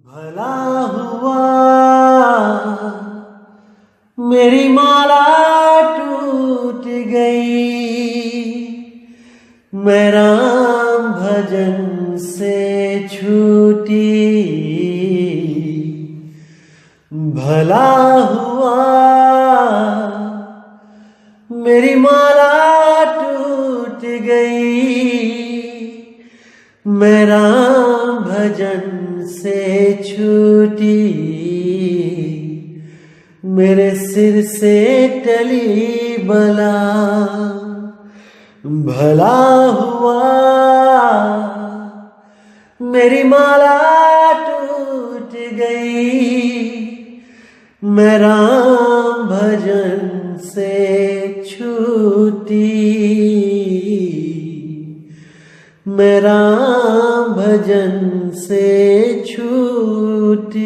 भला हुआ मेरी माला टूट गई, मैं राम भजन से छूटी। भला हुआ मेरी माला टूट गई, मैं राम भजन से छूटी। मेरे सिर से टली बला, भला हुआ मेरी माला टूट गई, मैं राम भजन से छूटी। मैं राम भजन से छूटी।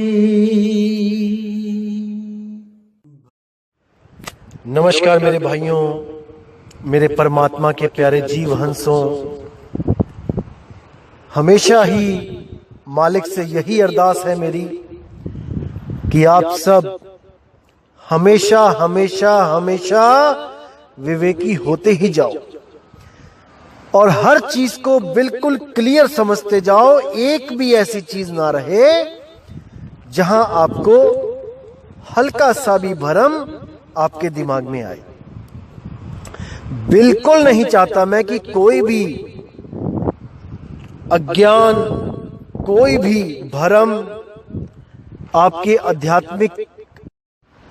नमस्कार मेरे भाइयों, मेरे परमात्मा के प्यारे जीव हंसों। हमेशा ही मालिक से यही अरदास है मेरी कि आप सब हमेशा हमेशा हमेशा विवेकी होते ही जाओ और हर चीज को बिल्कुल क्लियर समझते जाओ। एक भी ऐसी चीज ना रहे जहां आपको हल्का सा भी भ्रम आपके दिमाग में आए। बिल्कुल नहीं चाहता मैं कि कोई भी अज्ञान, कोई भी भ्रम आपके आध्यात्मिक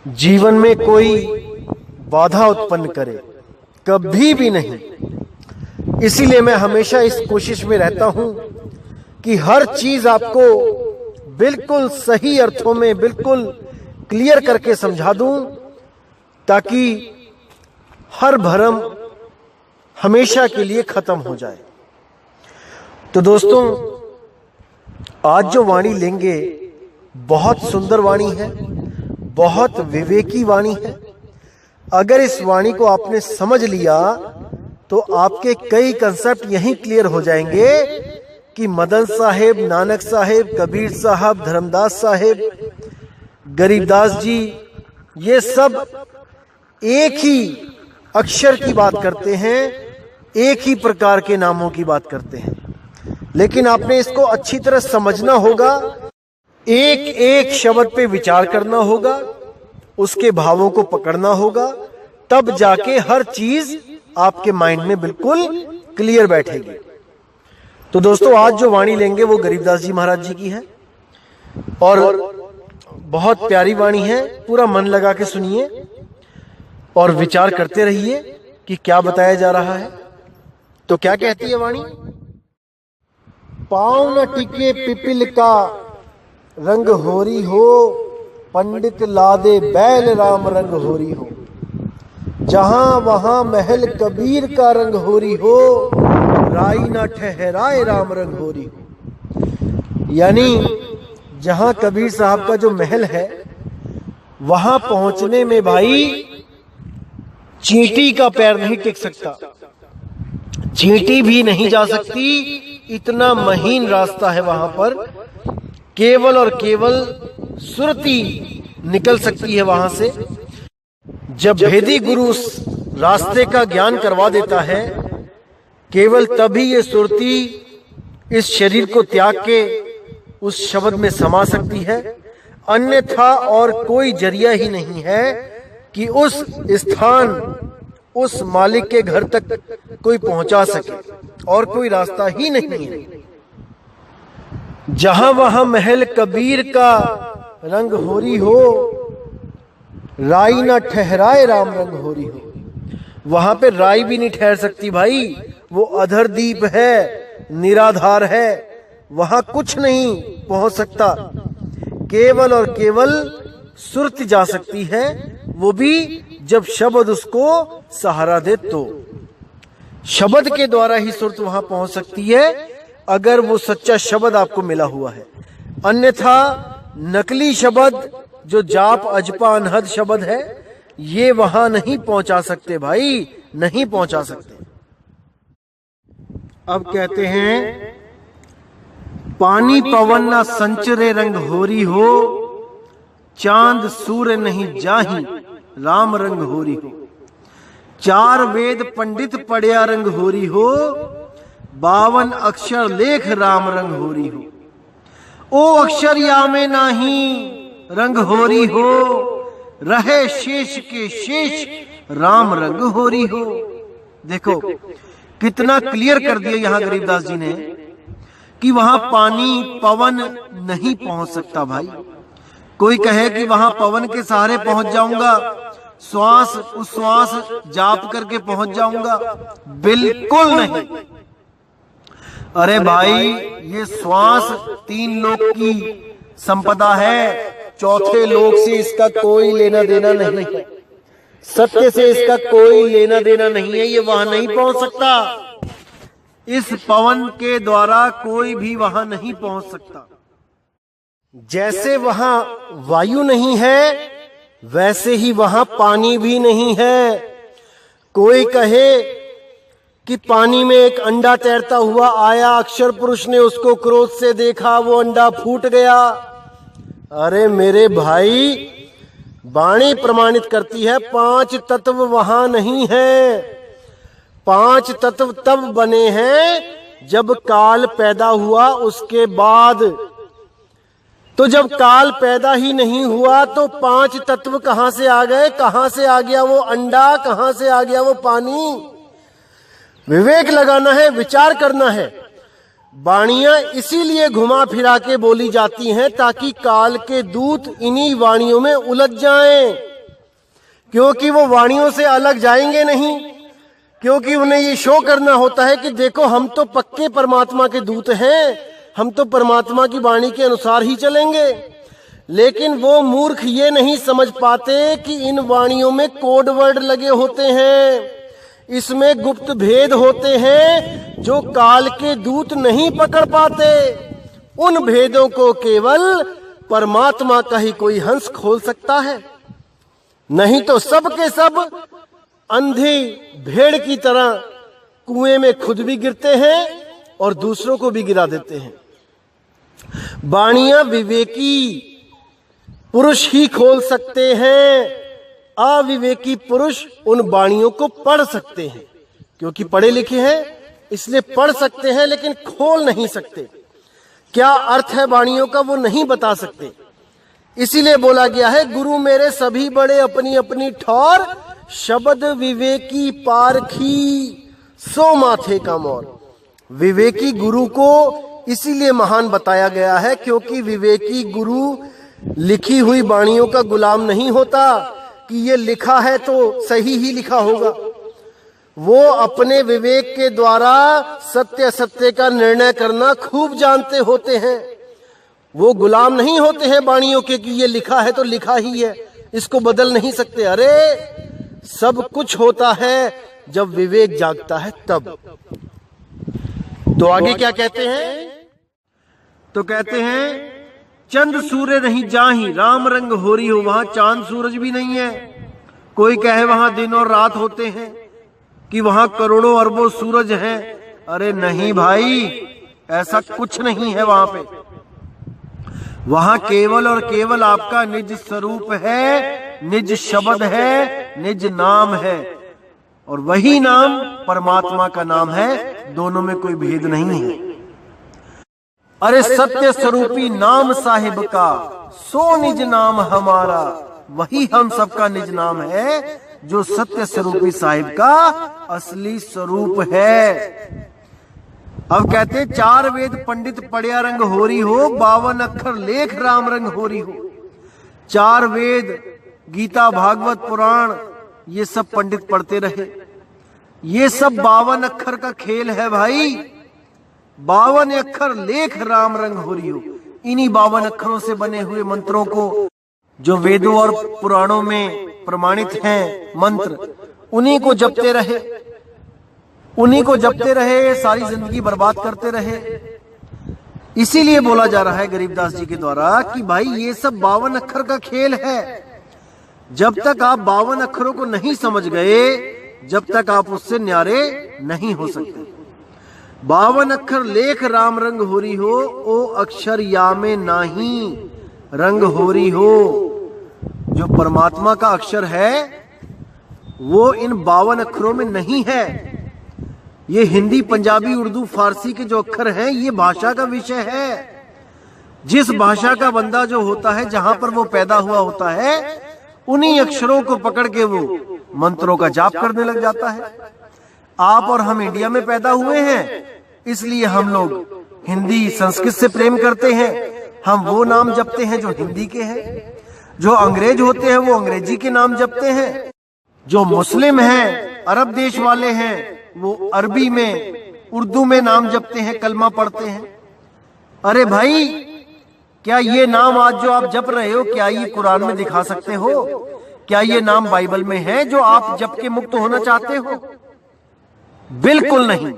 जीवन में कोई बाधा उत्पन्न करे, कभी भी नहीं। इसीलिए मैं हमेशा इस कोशिश में रहता हूं कि हर चीज आपको बिल्कुल सही अर्थों में बिल्कुल क्लियर करके समझा दूं, ताकि हर भ्रम हमेशा के लिए खत्म हो जाए। तो दोस्तों, आज जो वाणी लेंगे बहुत सुंदर वाणी है, बहुत विवेकी वाणी है। अगर इस वाणी को आपने समझ लिया तो आपके कई कंसेप्ट यहीं क्लियर हो जाएंगे कि मदन साहेब, नानक साहेब, कबीर साहब, धर्मदास साहेब, गरीबदास जी, ये सब एक ही अक्षर की बात करते हैं, एक ही प्रकार के नामों की बात करते हैं। लेकिन आपने इसको अच्छी तरह समझना होगा, एक एक शब्द पे विचार करना होगा, उसके भावों को पकड़ना होगा, तब जाके हर चीज आपके माइंड में बिल्कुल क्लियर बैठेगी। तो दोस्तों, आज जो वाणी लेंगे वो गरीबदास जी महाराज जी की है और बहुत प्यारी वाणी है। पूरा मन लगा के सुनिए और विचार करते रहिए कि क्या बताया जा रहा है। तो क्या कहती है वाणी? पाँव न टिके पिपिल का रंग होरी हो, पंडित लादे बैल राम रंग होरी हो। जहां वहां महल कबीर का रंग होरी हो, राई न ठहराए राम रंग होरी हो। यानी जहां कबीर साहब का जो महल है, वहां पहुंचने में भाई चींटी का पैर नहीं टिक सकता, चींटी भी नहीं जा सकती। इतना महीन रास्ता है वहां पर। केवल और केवल सुरती निकल सकती है वहां से। जब भेदी गुरु उस रास्ते का ज्ञान करवा देता है, केवल तभी ये सुरती इस शरीर को त्याग के उस शब्द में समा सकती है। अन्यथा और कोई जरिया ही नहीं है कि उस स्थान, उस मालिक के घर तक कोई पहुंचा सके, और कोई रास्ता ही नहीं है। जहां वहां महल कबीर का रंग होरी हो, राई ना ठहराए राम रंग होरी हो। वहां पे राई भी नहीं ठहर सकती भाई, वो अधर दीप है, निराधार है, वहां कुछ नहीं पहुंच सकता। केवल और केवल सुरत जा सकती है, वो भी जब शब्द उसको सहारा दे। तो शब्द के द्वारा ही सुरत वहां पहुंच सकती है, अगर वो सच्चा शब्द आपको मिला हुआ है। अन्यथा नकली शब्द, जो जाप अजपा अनहद शब्द है, ये वहां नहीं पहुंचा सकते भाई, नहीं पहुंचा सकते। अब कहते हैं पानी पवन न संचरे रंग होरी हो, चांद सूर्य नहीं जाही राम रंग होरी हो। चार वेद पंडित पढ़िया रंग होरी हो, 52 अक्षर लेख राम रंग होरी हो। ओ अक्षर या में नाही रंग होरी हो, रहे शेष के शेष राम रंग होरी हो। देखो कितना क्लियर कर दिया यहां गरीबदास जी ने कि वहां पानी पवन नहीं पहुंच सकता। भाई कोई कहे कि वहां पवन के सहारे पहुंच जाऊंगा, श्वास उस श्वास जाप करके पहुंच जाऊंगा, बिल्कुल नहीं। अरे भाई ये श्वास 3 लोक की संपदा है, चौथे लोक से इसका कोई लेना देना नहीं है, सत्य से इसका कोई लेना देना नहीं है, ये वहां नहीं पहुंच सकता। इस पवन के द्वारा कोई भी वहां नहीं पहुंच सकता। जैसे वहां वायु नहीं है वैसे ही वहां पानी भी नहीं है। कोई कहे कि पानी में एक अंडा तैरता हुआ आया, अक्षर पुरुष ने उसको क्रोध से देखा, वो अंडा फूट गया। अरे मेरे भाई, वाणी प्रमाणित करती है 5 तत्व वहां नहीं है। 5 तत्व तब बने हैं जब काल पैदा हुआ, उसके बाद। तो जब काल पैदा ही नहीं हुआ तो 5 तत्व कहां से आ गए? कहां से आ गया वो अंडा, कहां से आ गया वो पानी? विवेक लगाना है, विचार करना है। वाणियां इसीलिए घुमा फिरा के बोली जाती हैं ताकि काल के दूत इन्हीं वाणियों में उलझ जाएं, क्योंकि वो वाणियों से अलग जाएंगे नहीं, क्योंकि उन्हें ये शो करना होता है कि देखो हम तो पक्के परमात्मा के दूत हैं, हम तो परमात्मा की वाणी के अनुसार ही चलेंगे। लेकिन वो मूर्ख ये नहीं समझ पाते कि इन वाणियों में कोड वर्ड लगे होते हैं, इसमें गुप्त भेद होते हैं जो काल के दूत नहीं पकड़ पाते। उन भेदों को केवल परमात्मा का ही कोई हंस खोल सकता है, नहीं तो सब के सब अंधी भेड़ की तरह कुएं में खुद भी गिरते हैं और दूसरों को भी गिरा देते हैं। वाणियां विवेकी पुरुष ही खोल सकते हैं, अविवेकी पुरुष उन वाणियों को पढ़ सकते हैं, क्योंकि पढ़े लिखे हैं इसलिए पढ़ सकते हैं, लेकिन खोल नहीं सकते। क्या अर्थ है वाणियों का वो नहीं बता सकते। इसीलिए बोला गया है गुरु मेरे सभी बड़े अपनी अपनी ठौर, शब्द विवेकी पारखी सो माथे का मोर। विवेकी गुरु को इसीलिए महान बताया गया है क्योंकि विवेकी गुरु लिखी हुई वाणियों का गुलाम नहीं होता कि ये लिखा है तो सही ही लिखा होगा। वो अपने विवेक के द्वारा सत्य असत्य का निर्णय करना खूब जानते होते हैं। वो गुलाम नहीं होते हैं वाणियों के कि ये लिखा है तो लिखा ही है, इसको बदल नहीं सकते। अरे सब कुछ होता है जब विवेक जागता है तब। तो आगे क्या कहते हैं? तो कहते हैं चंद सूर्य नहीं जाही राम रंग होरी हो। वहां चांद सूरज भी नहीं है। कोई कहे वहां दिन और रात होते हैं, कि वहां करोड़ों अरबों सूरज हैं। अरे नहीं भाई, ऐसा कुछ नहीं है वहां पे। वहां केवल और केवल आपका निज स्वरूप है, निज शब्द है, निज नाम है, और वही नाम परमात्मा का नाम है। दोनों में कोई भेद नहीं है। अरे सत्य स्वरूपी नाम साहिब का, सो निज नाम हमारा। वही हम सबका निज नाम है जो सत्य स्वरूपी साहिब का असली स्वरूप है। अब कहते 4 वेद पंडित पढ़िया रंग होरी हो, 52 अक्षर लेख राम रंग होरी हो। 4 वेद, गीता, भागवत, पुराण, ये सब पंडित पढ़ते रहे। ये सब 52 अक्षर का खेल है भाई। 52 अक्षर लेख राम रंग होरी हो। इन्हीं 52 अक्षरों से बने हुए मंत्रों को, जो वेदों और पुराणों में प्रमाणित हैं मंत्र, उन्हीं को जपते रहे, उन्हीं को जपते रहे, सारी जिंदगी बर्बाद करते रहे। इसीलिए बोला जा रहा है गरीबदास जी के द्वारा कि भाई ये सब 52 अक्षर का खेल है। जब तक आप 52 अक्षरों को नहीं समझ गए, जब तक आप उससे न्यारे नहीं हो सकते। 52 अक्षर लेख राम रंग होरी हो, ओ अक्षर या में नाही रंग होरी हो। जो परमात्मा का अक्षर है वो इन 52 अक्षरों में नहीं है। ये हिंदी, पंजाबी, उर्दू, फारसी के जो अक्षर हैं ये भाषा का विषय है। जिस भाषा का बंदा जो होता है, जहां पर वो पैदा हुआ होता है, उन्हीं अक्षरों को पकड़ के वो मंत्रों का जाप करने लग जाता है। आप और हम इंडिया में पैदा हुए हैं, इसलिए हम लोग हिंदी संस्कृत से प्रेम करते हैं। हम वो नाम जपते हैं जो हिंदी के हैं। जो अंग्रेज होते हैं वो अंग्रेजी के नाम जपते हैं। जो मुस्लिम हैं, अरब देश वाले हैं, वो अरबी में, उर्दू में नाम जपते हैं, कलमा पढ़ते हैं। अरे भाई, क्या ये नाम आज जो आप जप रहे हो, क्या ये कुरान में दिखा सकते हो? क्या ये नाम बाइबल में है जो आप जप के मुक्त होना चाहते हो? बिल्कुल नहीं।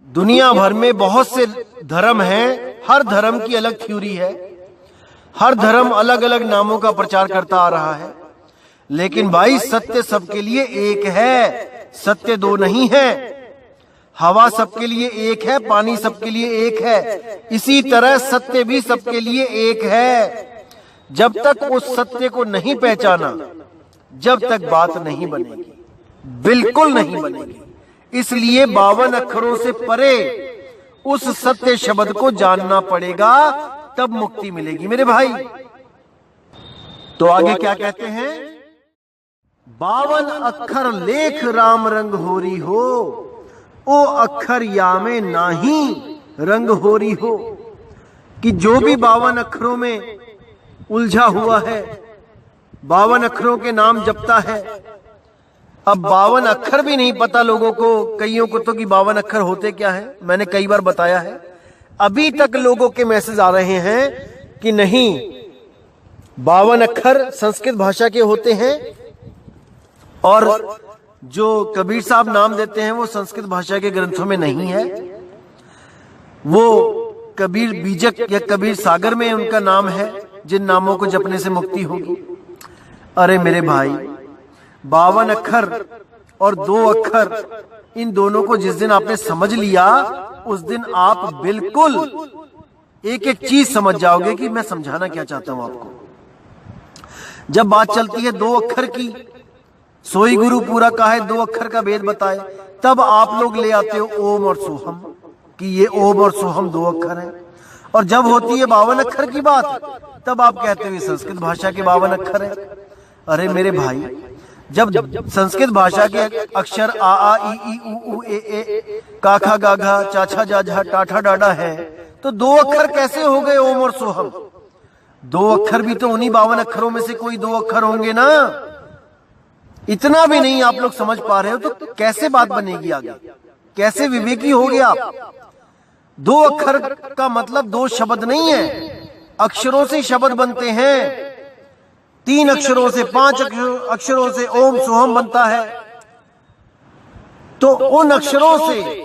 दुनिया भर में बहुत से धर्म हैं, हर धर्म की अलग थ्योरी है, हर धर्म अलग अलग नामों का प्रचार करता आ रहा है। लेकिन भाई, सत्य सबके लिए एक है, सत्य दो नहीं है। हवा सबके लिए एक है, पानी सबके लिए एक है, इसी तरह सत्य भी सबके लिए एक है। जब तक उस सत्य को नहीं पहचाना, जब तक बात नहीं बनेगी, बिल्कुल नहीं बनेगी। इसलिए 52 अक्षरों से परे उस सत्य शब्द को जानना पड़ेगा, तब मुक्ति मिलेगी मेरे भाई। तो आगे क्या कहते हैं? 52 अक्षर लेख राम रंग होरी हो, ओ अक्षर या में नाही रंग होरी हो। कि जो भी 52 अक्षरों में उलझा हुआ है, 52 अक्षरों के नाम जपता है। अब 52 अक्षर भी नहीं पता लोगों को, कईयों को तो कि 52 अक्षर होते क्या है। मैंने कई बार बताया है, अभी तक लोगों के मैसेज आ रहे हैं कि नहीं, 52 अक्षर संस्कृत भाषा के होते हैं और जो कबीर साहब नाम देते हैं वो संस्कृत भाषा के ग्रंथों में नहीं है। वो कबीर बीजक या कबीर सागर में उनका नाम है, जिन नामों को जपने से मुक्ति होगी। अरे मेरे भाई, 52 अक्षर और 2 अक्षर, इन दोनों को जिस दिन आपने समझ लिया, उस दिन आप बिल्कुल एक एक चीज समझ जाओगे कि मैं समझाना क्या चाहता हूं आपको। जब बात चलती है 2 अक्षर की, सोई गुरु पूरा कहा है 2 अक्षर का भेद बताए, तब आप लोग ले आते हो ओम और सोहम, कि ये ओम और सोहम 2 अक्षर हैं। और जब होती है 52 अक्षर की बात, तब आप कहते हो संस्कृत भाषा के 52 अक्षर हैं। अरे मेरे भाई, जब संस्कृत भाषा के अक्षर आ आ ई ई उ उ ए ए का खा गा घा चा छा जा झा टा ठा डाडा है, तो 2 अक्षर कैसे हो गए ओम और सोहम? 2 अक्षर भी तो उन्हीं 52 अक्षरों में से कोई 2 अक्षर होंगे ना। इतना भी नहीं आप लोग समझ पा रहे हो तो कैसे बात बनेगी आगे? कैसे विवेकी हो गए आप? 2 अक्षर का मतलब 2 शब्द नहीं है, अक्षरों से शब्द बनते हैं। 3 अक्षरों से, 5 अक्षरों से ओम सोहम बनता है। तो उन अक्षरों से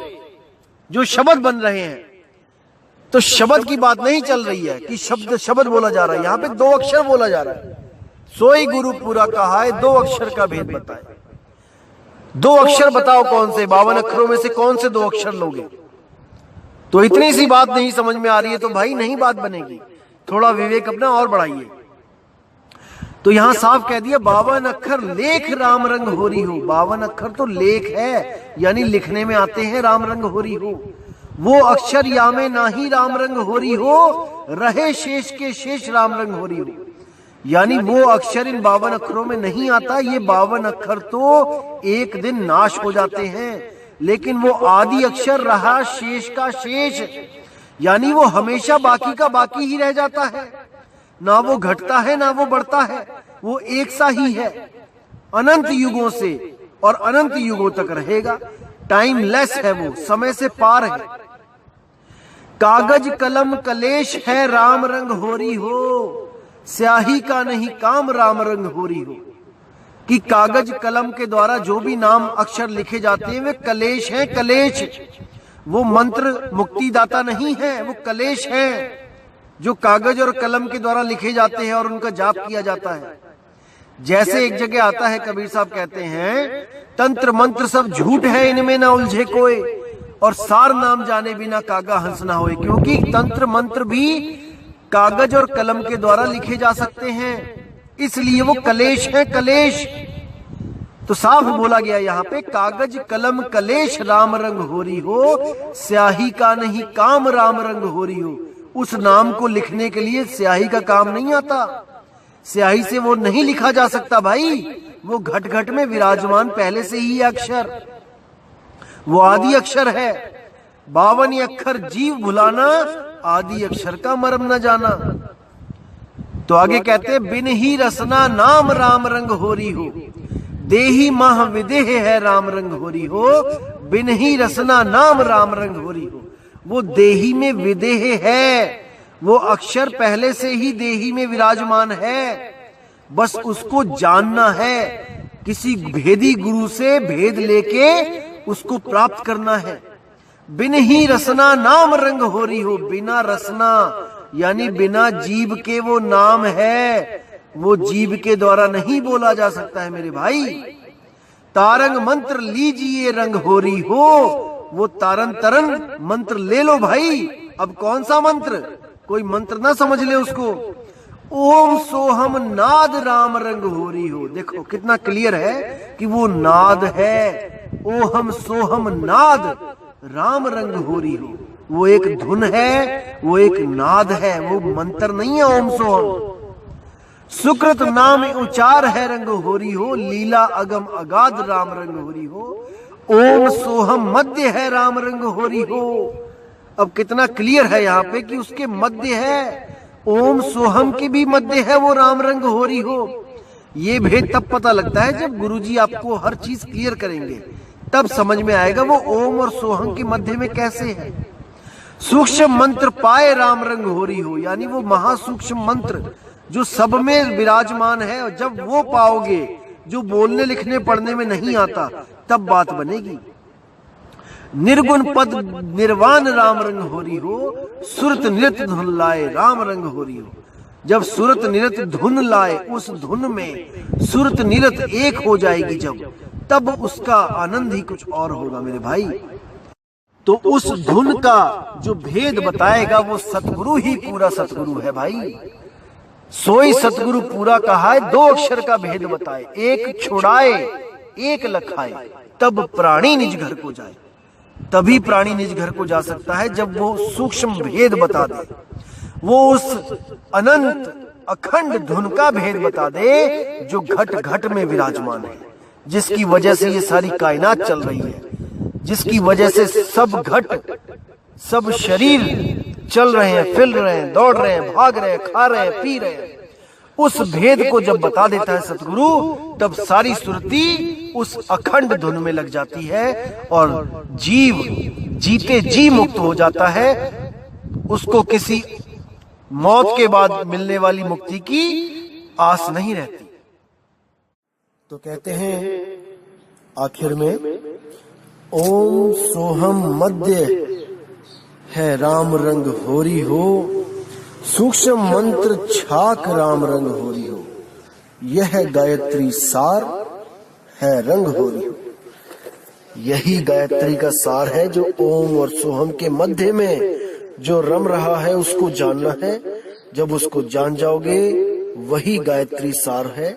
जो शब्द बन रहे हैं, तो शब्द की बात नहीं चल रही है कि शब्द शब्द बोला जा रहा है, यहां पे 2 अक्षर बोला जा रहा है। सोई गुरु पूरा कहा है, 2 अक्षर का भेद बताए। 2 अक्षर बताओ कौन से? 52 अक्षरों में से कौन से 2 अक्षर लोगे? तो इतनी सी बात नहीं समझ में आ रही है तो भाई नहीं बात बनेगी। थोड़ा विवेक अपना और बढ़ाइए। तो यहां साफ कह दिया 52 अक्षर लेख राम रंग होरी हो। 52 अक्षर तो लेख है, यानी लिखने में आते हैं राम रंग होरी हो। वो अक्षर या में नाही राम रंग होरी हो, रहे शेष के शेष राम रंग होरी हो। यानी वो अक्षर इन 52 अक्षरों में नहीं आता। ये 52 अक्षर तो एक दिन नाश हो जाते हैं, लेकिन वो आदि अक्षर रहा शेष का शेष, यानी वो हमेशा बाकी का बाकी ही रह जाता है। ना वो घटता है ना वो बढ़ता है, वो एक सा ही है, अनंत युगों से और अनंत युगों तक रहेगा। टाइमलेस है वो, समय से पार है। कागज कलम कलेश है राम रंग होरी हो, स्याही का नहीं काम राम रंग होरी हो। कि कागज कलम के द्वारा जो भी नाम अक्षर लिखे जाते हैं वे कलेश हैं। कलेश वो मंत्र मुक्ति दाता नहीं है, वो कलेश है जो कागज और कलम के द्वारा लिखे जाते हैं और उनका जाप किया जाता है। जैसे एक जगह आता है, कबीर साहब कहते हैं तंत्र मंत्र सब झूठ है, इनमें ना उलझे कोई। और सार नाम जाने बिना कागा हंस ना होए, क्योंकि तंत्र मंत्र भी कागज और कलम के द्वारा लिखे जा सकते हैं, इसलिए वो कलेश है, कलेश। तो साफ बोला गया यहाँ पे, कागज कलम कलेश राम रंग होरी हो, स्याही का नहीं काम राम रंग होरी हो। उस नाम को लिखने के लिए स्याही का काम नहीं आता, स्याही से वो नहीं लिखा जा सकता भाई, वो घट घट में विराजमान पहले से ही अक्षर, वो आदि अक्षर है। 52 अक्षर जीव भुलाना, आदि अक्षर का मर्म न जाना। तो आगे कहते हैं, बिन ही रसना नाम राम रंग होरी हो, देही माह विदेह है राम रंग होरी हो। बिन ही रसना नाम राम रंग होरी हो, वो देही में विदेह है, वो अक्षर पहले से ही देही में विराजमान है, बस उसको जानना है, किसी भेदी गुरु से भेद लेके उसको प्राप्त करना है। बिन ही रसना नाम रंग होरी हो, बिना रसना यानी बिना जीव के वो नाम है, वो जीव के द्वारा नहीं बोला जा सकता है मेरे भाई। तारंग मंत्र लीजिए रंग होरी हो, वो तारन तरन मंत्र ले लो भाई। अब कौन सा मंत्र, कोई मंत्र ना समझ ले उसको। ओम सोहम नाद राम रंग होरी हो, देखो कितना क्लियर है कि वो नाद है। ओहम सोहम नाद राम रंग होरी हो, वो एक धुन है, वो एक नाद है, वो मंत्र नहीं है ओम सोहम। सुकृत नाम उचार है रंग होरी हो, लीला अगम अगाध राम रंग होरी हो। ओम सोहम मध्य है राम रंग होरी हो। अब कितना क्लियर है यहाँ पे कि उसके मध्य है, ओम सोहम के भी मध्य है वो राम रंग होरी हो। ये भेद तब पता लगता है जब गुरुजी आपको हर चीज क्लियर करेंगे, तब समझ में आएगा वो ओम और सोहम के मध्य में कैसे है। सूक्ष्म मंत्र पाए राम रंग होरी हो, यानी वो महासूक्ष्म मंत्र जो सब में विराजमान है, और जब वो पाओगे जो बोलने लिखने पढ़ने में नहीं आता, तब बात बनेगी। निर्गुण पद निर्वाण राम रंग होरी हो, सुरत नृत्य धुन लाए राम रंग होरी हो। जब सुरत नृत्य धुन लाए, उस धुन में सुरत नृत्य एक हो जाएगी जब, तब उसका आनंद ही कुछ और होगा मेरे भाई। तो उस धुन का जो भेद बताएगा वो सतगुरु ही पूरा सतगुरु है भाई। सोई सतगुरु पूरा कहा है, 2 अक्षर का भेद बताए, एक छुड़ाए एक लखाए, तब प्राणी निज घर को जाए। तभी प्राणी निज घर को जा सकता है जब वो सूक्ष्म भेद बता दे, वो उस अनंत अखंड धुन का भेद बता दे जो घट घट में विराजमान है, जिसकी वजह से ये सारी कायनात चल रही है, जिसकी वजह से सब घट सब शरीर चल रहे हैं, फिर रहे हैं, दौड़ रहे हैं, भाग रहे हैं, खा रहे हैं, पी रहे हैं। उस भेद को जब बता देता है सतगुरु, तब सारी सुरती उस अखंड धुन में लग जाती है और जीव जीते जी मुक्त हो जाता है। उसको किसी मौत के बाद मिलने वाली मुक्ति की आस नहीं रहती। तो कहते हैं आखिर में, ओम सोहम मध्य है राम रंग होरी हो, सूक्ष्म मंत्र छाक राम रंग होरी हो, यह गायत्री सार है रंग होरी हो। यही गायत्री का सार है जो ओम और सोहम के मध्य में जो रम रहा है, उसको जानना है। जब उसको जान जाओगे, वही गायत्री सार है।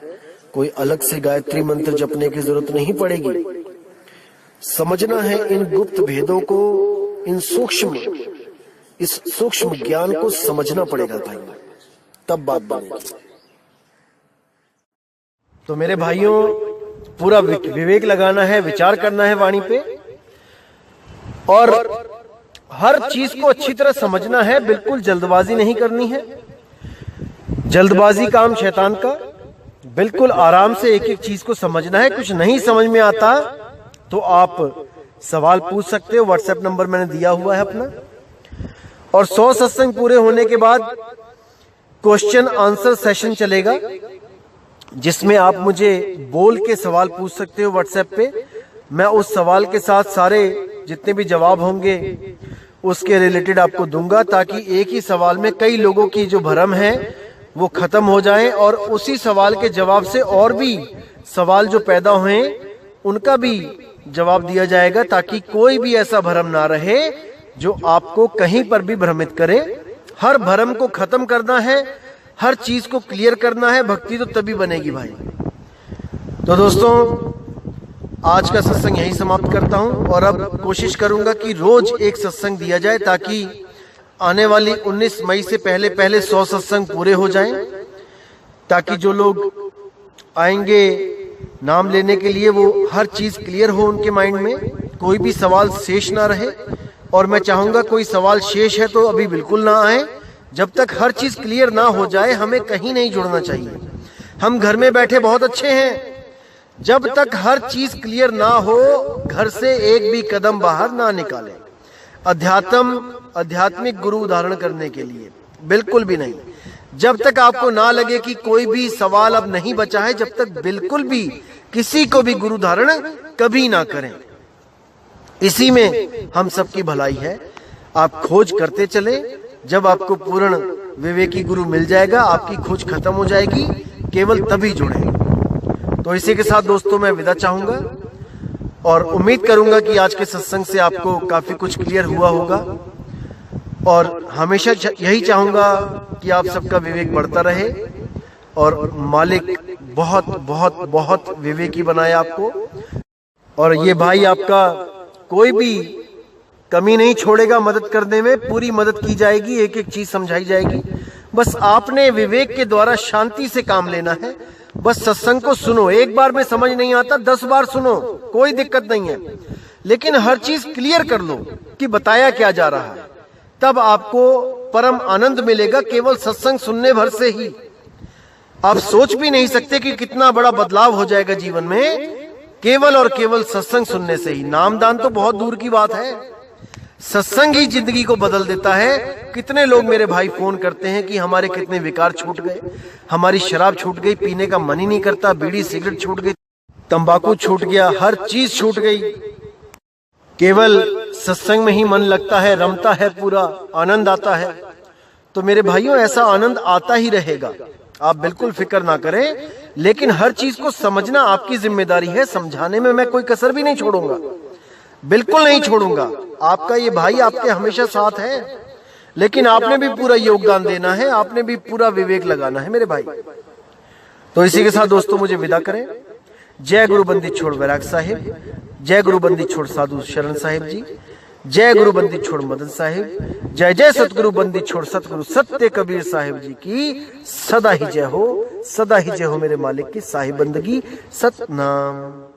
कोई अलग से गायत्री मंत्र जपने की जरूरत नहीं पड़ेगी। समझना है इन गुप्त भेदों को, इस सूक्ष्म ज्ञान को समझना पड़ेगा भाई, तब बात बनेगी। तो मेरे भाइयों, पूरा विवेक लगाना है, विचार करना है वाणी पे, और हर चीज को अच्छी तरह समझना है। बिल्कुल जल्दबाजी नहीं करनी है। जल्दबाजी काम शैतान का। बिल्कुल आराम से एक एक चीज को समझना है। कुछ नहीं समझ में आता तो आप सवाल पूछ सकते हो। व्हाट्सएप नंबर मैंने दिया हुआ है अपना। और 100 सत्संग पूरे होने के बाद क्वेश्चन आंसर सेशन चलेगा, जिसमें आप मुझे बोल के सवाल पूछ सकते हो व्हाट्सएप पे। मैं उस सवाल के साथ सारे जितने भी जवाब होंगे उसके रिलेटेड आपको दूंगा, ताकि एक ही सवाल में कई लोगों की जो भ्रम है वो खत्म हो जाए, और उसी सवाल के जवाब से और भी सवाल जो पैदा हुए उनका भी जवाब दिया जाएगा, ताकि कोई भी ऐसा भ्रम ना रहे जो आपको कहीं पर भी भ्रमित करे। हर भ्रम को खत्म करना है, हर चीज को क्लियर करना है, भक्ति तो तभी बनेगी भाई। तो दोस्तों, आज का सत्संग यहीं समाप्त करता हूं और अब कोशिश करूंगा कि रोज एक सत्संग दिया जाए, ताकि आने वाली 19 मई से पहले पहले 100 सत्संग पूरे हो जाएं, ताकि जो लोग आएंगे नाम लेने के लिए वो हर चीज क्लियर हो उनके माइंड में, कोई भी सवाल शेष ना रहे। और मैं चाहूंगा कोई सवाल शेष है तो अभी बिल्कुल ना आए, जब तक हर चीज क्लियर ना हो जाए हमें कहीं नहीं जुड़ना चाहिए। हम घर में बैठे बहुत अच्छे हैं, जब तक हर चीज क्लियर ना हो घर से एक भी कदम बाहर ना निकाले आध्यात्मिक गुरु धारण करने के लिए, बिल्कुल भी नहीं। जब तक आपको ना लगे कि कोई भी सवाल अब नहीं बचा है, जब तक बिल्कुल भी किसी को भी गुरु धारण कभी ना करें। इसी में हम सबकी भलाई है। आप खोज करते चले, जब आपको पूर्ण विवेकी गुरु मिल जाएगा आपकी खोज खत्म हो जाएगी, केवल तभी जुड़े। तो इसी के साथ दोस्तों मैं विदा चाहूंगा और उम्मीद करूंगा कि आज के सत्संग से आपको काफी कुछ क्लियर हुआ होगा, और हमेशा यही चाहूंगा कि आप सबका विवेक बढ़ता रहे और मालिक बहुत बहुत बहुत विवेकी बनाए आपको। और ये भाई आपका कोई भी कमी नहीं छोड़ेगा मदद करने में, पूरी मदद की जाएगी, एक एक चीज समझाई जाएगी। बस आपने विवेक के द्वारा शांति से काम लेना है। बस सत्संग को सुनो, एक बार में समझ नहीं आता 10 बार सुनो, कोई दिक्कत नहीं है, लेकिन हर चीज क्लियर कर लो कि बताया क्या जा रहा है, तब आपको परम आनंद मिलेगा केवल सत्संग सुनने भर से ही। आप सोच भी नहीं सकते कि कितना बड़ा बदलाव हो जाएगा जीवन में केवल और केवल सत्संग सुनने से ही। नामदान तो बहुत दूर की बात है, सत्संग ही जिंदगी को बदल देता है। कितने लोग मेरे भाई फोन करते हैं कि हमारे कितने विकार छूट गए, हमारी शराब छूट गई, पीने का मन ही नहीं करता, बीड़ी सिगरेट छूट गई, तंबाकू छूट गया, हर चीज छूट गई, केवल सत्संग में ही मन लगता है, रमता है, पूरा आनंद आता है। तो मेरे भाइयों, ऐसा आनंद आता ही रहेगा, आप बिल्कुल फिक्र ना करें। लेकिन हर चीज को समझना आपकी जिम्मेदारी है, समझाने में मैं कोई कसर भी नहीं छोड़ूंगा, बिल्कुल नहीं छोड़ूंगा। आपका ये भाई आपके हमेशा साथ है, लेकिन आपने भी पूरा योगदान देना है, आपने भी पूरा विवेक लगाना है मेरे भाई। तो इसी के साथ दोस्तों मुझे विदा करें। जय गुरु बंदी छोड़ वैराग साहिब, जय गुरु बंदी छोड़ साधु शरण साहिब जी, जय गुरु बंदी छोड़ मदन साहिब, जय जय सतगुरु बंदी छोड़ सतगुरु सत्य कबीर साहिब जी की सदा ही जय हो, सदा ही जय हो मेरे मालिक की साहिब बंदगी। सतनाम।